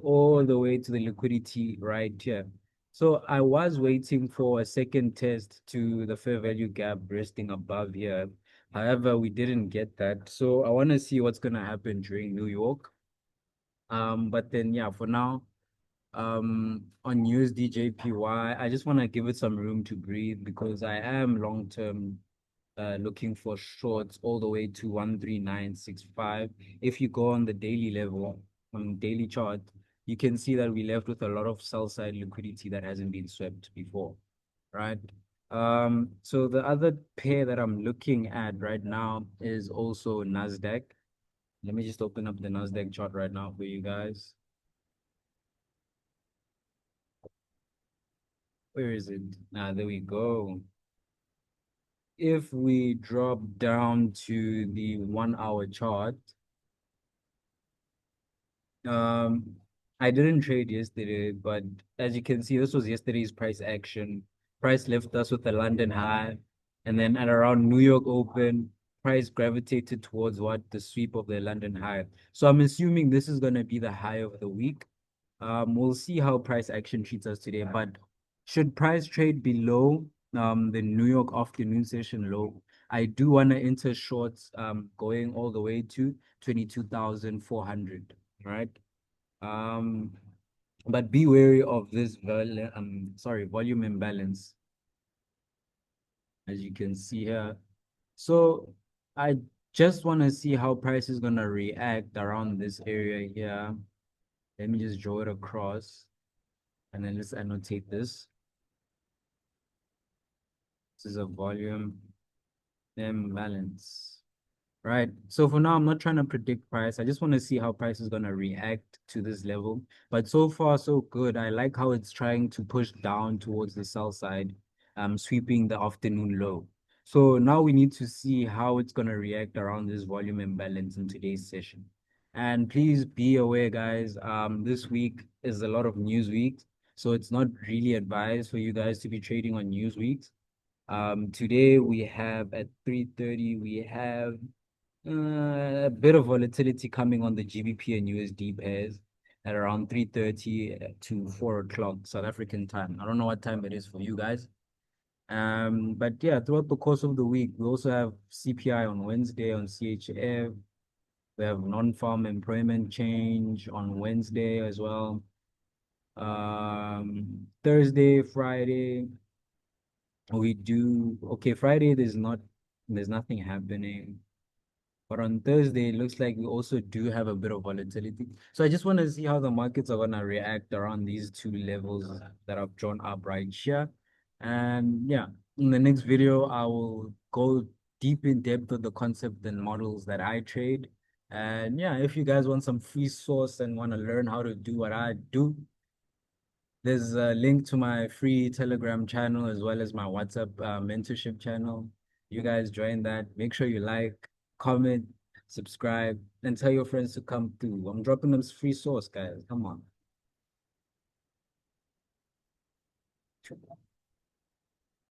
All the way to the liquidity right here. So I was waiting for a second test to the fair value gap resting above here. However, we didn't get that. So I want to see what's going to happen during New York. But then, yeah, for now, on USDJPY, I just want to give it some room to breathe because I am long term looking for shorts all the way to 13965. If you go on the daily level, on daily chart, you can see that we left with a lot of sell side liquidity that hasn't been swept before, right? So the other pair that I'm looking at right now is also Nasdaq. Let me just open up the Nasdaq chart right now for you guys. Where is it? Ah, there we go. If we drop down to the 1 hour chart, I didn't trade yesterday, but as you can see, this was yesterday's price action. Price left us with a London high, and then at around New York open, price gravitated towards what the sweep of the London high. So I'm assuming this is going to be the high of the week. We'll see how price action treats us today, but should price trade below the New York afternoon session low, I do want to enter shorts going all the way to 22,400, right? Um, but be wary of this volume imbalance, as you can see here. So I just want to see how price is gonna react around this area here. Let me just draw it across, and then let's annotate this. This is a volume imbalance. Right. So for now, I'm not trying to predict price. I just want to see how price is going to react to this level. But so far, so good. I like how it's trying to push down towards the sell side, sweeping the afternoon low. So now we need to see how it's going to react around this volume imbalance in today's session. And please be aware, guys, this week is a lot of news weeks. So it's not really advised for you guys to be trading on news weeks. Today we have at 3:30, we have a bit of volatility coming on the GBP and USD pairs at around 3:30 to 4 o'clock South African time. I don't know what time it is for you guys. But yeah, throughout the course of the week, we also have CPI on Wednesday on CHF. We have non-farm employment change on Wednesday as well. Thursday, Friday, we do okay. Friday, there's nothing happening. But on Thursday, it looks like we also do have a bit of volatility. So I just want to see how the markets are going to react around these two levels that I've drawn up right here. And yeah, in the next video, I will go deep in depth with the concept and models that I trade. And yeah, if you guys want some free source and want to learn how to do what I do, there's a link to my free Telegram channel as well as my WhatsApp mentorship channel. You guys join that. Make sure you like, comment, subscribe, and tell your friends to come through. I'm dropping them free source, guys. Come on.